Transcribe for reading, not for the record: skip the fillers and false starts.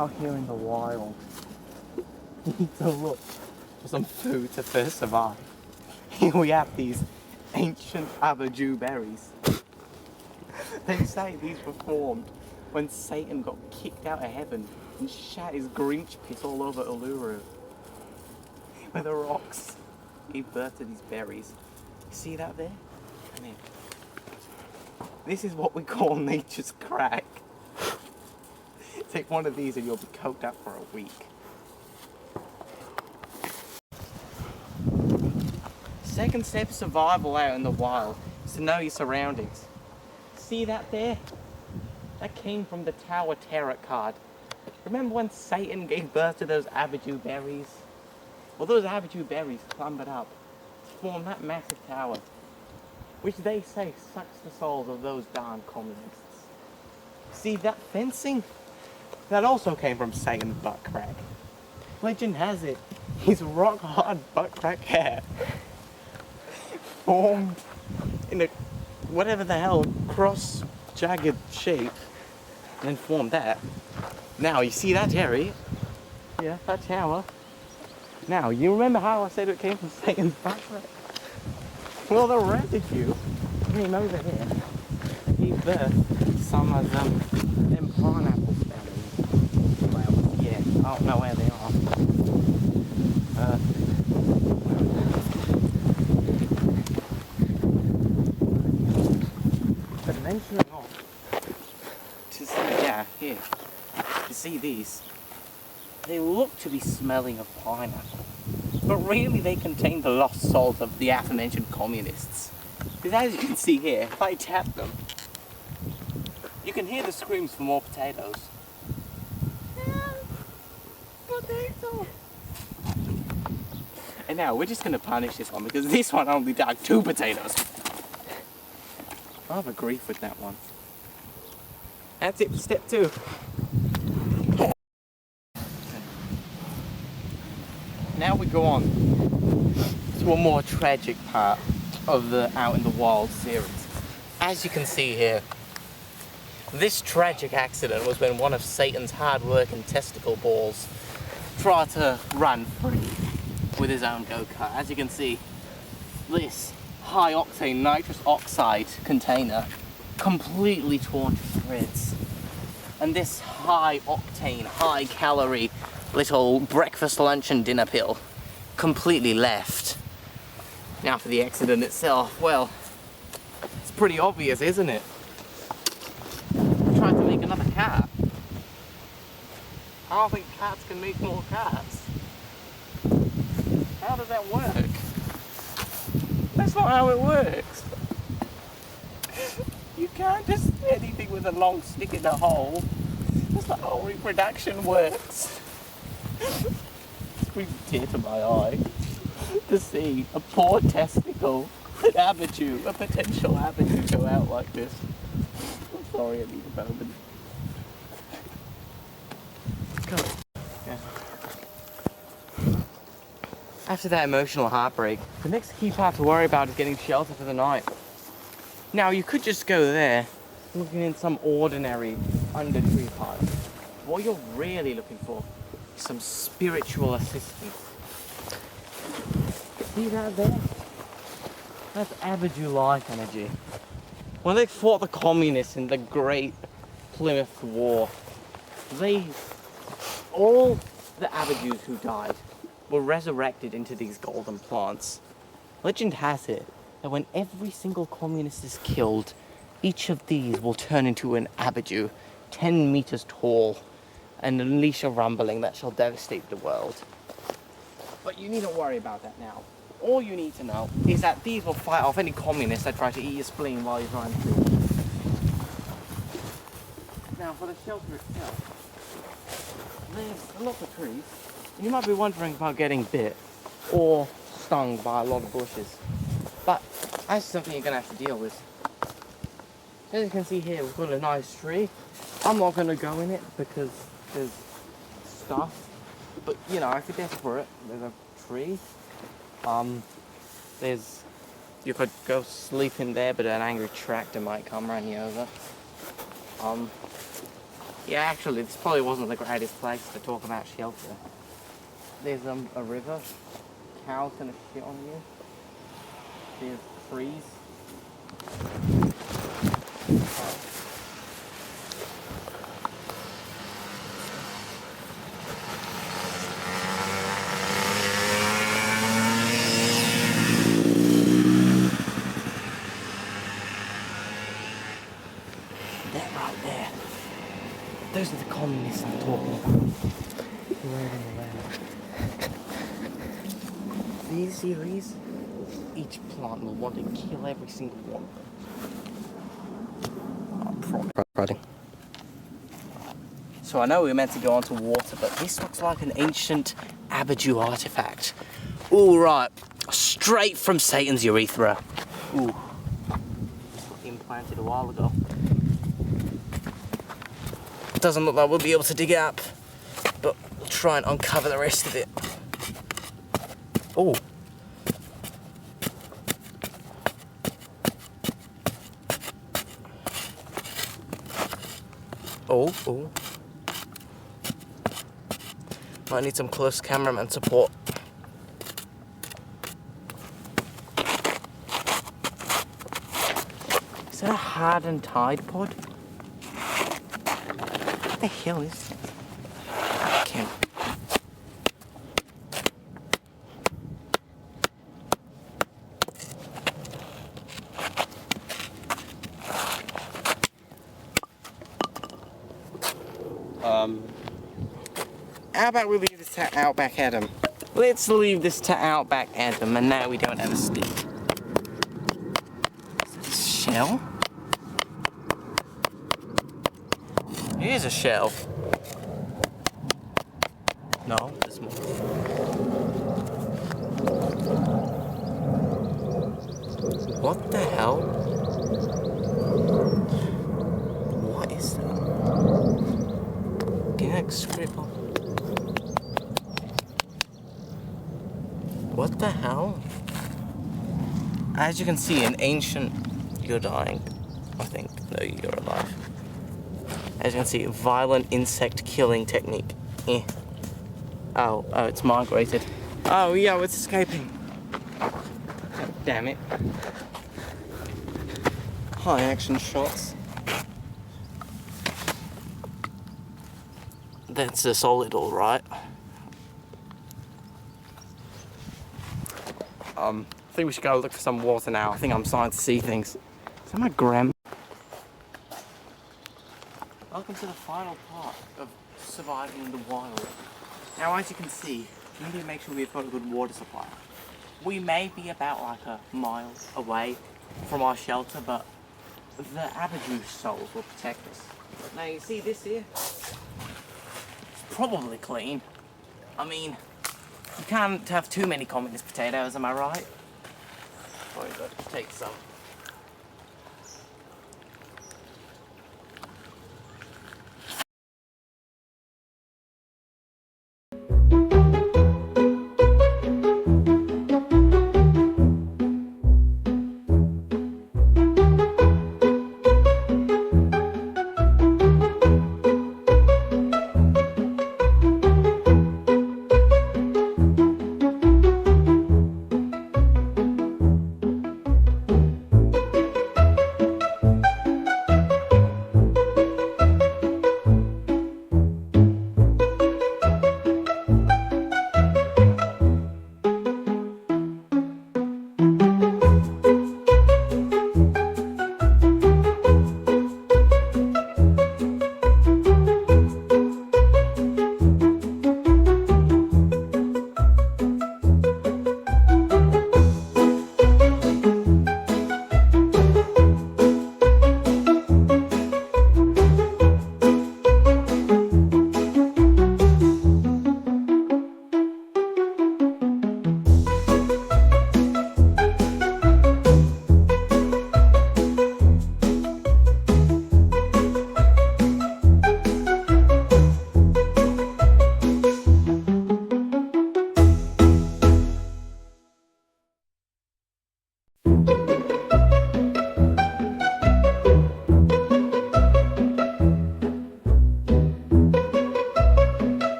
out here in the wild, you need to look for some food to first survive. Here we have these ancient Abajou berries. They say these were formed when Satan got kicked out of heaven and shat his Grinch piss all over Uluru. Where the rocks gave birth to these berries. You see that there? Come here. This is what we call nature's crack. Take one of these and you'll be coked up for a week. Second step of survival out in the wild is to know your surroundings. See that there? That came from the Tower Tarot card. Remember when Satan gave birth to those Abajou berries? Well, those Abajou berries clambered up to form that massive tower, which they say sucks the souls of those darn communists. See that fencing? That also came from Satan's butt crack. Legend has it, his rock hard butt crack hair formed in a whatever the hell cross jagged shape and then formed that. Now you see that, Jerry? Yeah, that tower. Now you remember how I said it came from Satan's butt crack? Well, the residue came over here and gave birth to some of them pineapple berries. Well, yeah, I don't know where they are. But venturing off to see, yeah, here, to see these, they look to be smelling of pineapple. But really they contain the lost souls of the aforementioned communists. Because as you can see here, if I tap them, you can hear the screams for more potatoes. Potato! And now we're just going to punish this one because this one only dug 2 potatoes. I have a grief with that one. That's it for step 2. Now we go on to a more tragic part of the Out in the Wild series. As you can see here, this tragic accident was when one of Satan's hard-working testicle balls tried to run free with his own go-kart. As you can see, this high-octane nitrous oxide container completely torn to shreds. And this high-octane, high-calorie little breakfast, lunch and dinner pill completely left. Now for the accident itself, well, it's pretty obvious, isn't it? I tried to make another car. I don't think cats can make more cats. How does that work? That's not how it works. You can't just anything with a long stick in a hole. That's not how reproduction works. It's brings a tear to my eye to see a poor testicle, an Abajou, a potential Abajou go out like this. I'm sorry, I need a moment. Go. Yeah. After that emotional heartbreak, the next key part to worry about is getting shelter for the night. Now, you could just go there, looking in some ordinary under tree hut. What you're really looking for is some spiritual assistance. See that there? That's Abajou life energy. When they fought the communists in the Great Plymouth War, all the Abajous who died were resurrected into these golden plants. Legend has it that when every single communist is killed, each of these will turn into an Abajou 10 meters tall and unleash a rumbling that shall devastate the world. But you needn't worry about that now. All you need to know is that these will fight off any communist that tries to eat your spleen while you're trying to. Now for the shelter itself, there's a lot of trees. And you might be wondering about getting bit or stung by a lot of bushes. But that's something you're going to have to deal with. As you can see here, we've got a nice tree. I'm not going to go in it because there's stuff. But, you know, if you're desperate, there's a tree. You could go sleep in there, but an angry tractor might come run you over. Yeah, actually, this probably wasn't the greatest place to talk about shelter. There's a river. Cows gonna shit on you. There's trees. That right there. Those are the communists I'm talking about. These series, each plant will want to kill every single one. So I know we were meant to go onto water, but this looks like an ancient Abadu artifact. All right, straight from Satan's urethra. Ooh, implanted a while ago. Doesn't look like we'll be able to dig it up, but we'll try and uncover the rest of it. Oh. Oh. Might need some close cameraman support. Is that a hardened Tide Pod? What the hell is this? I can't. How about we leave this to Outback Adam? Let's leave this to Outback Adam, and now we don't have a stick. Is that a shell? Here's a shell. No, there's more. What the hell? What is that? Can I scribble? What the hell? As you can see, an ancient... You're dying, I think. No, you're alive. As you can see, violent insect killing technique. Eh. Oh, it's migrated. Oh, yeah, it's escaping. God damn it. High action shots. That's a solid, all right. I think we should go look for some water now. I think I'm starting to see things. Is that my gram? Welcome to the final part of surviving in the wild. Now, as you can see, we need to make sure we've got a good water supply. We may be about like a mile away from our shelter, but the Abadu souls will protect us. Now, you see this here? It's probably clean. I mean, you can't have too many communist potatoes, am I right? Probably got to take some.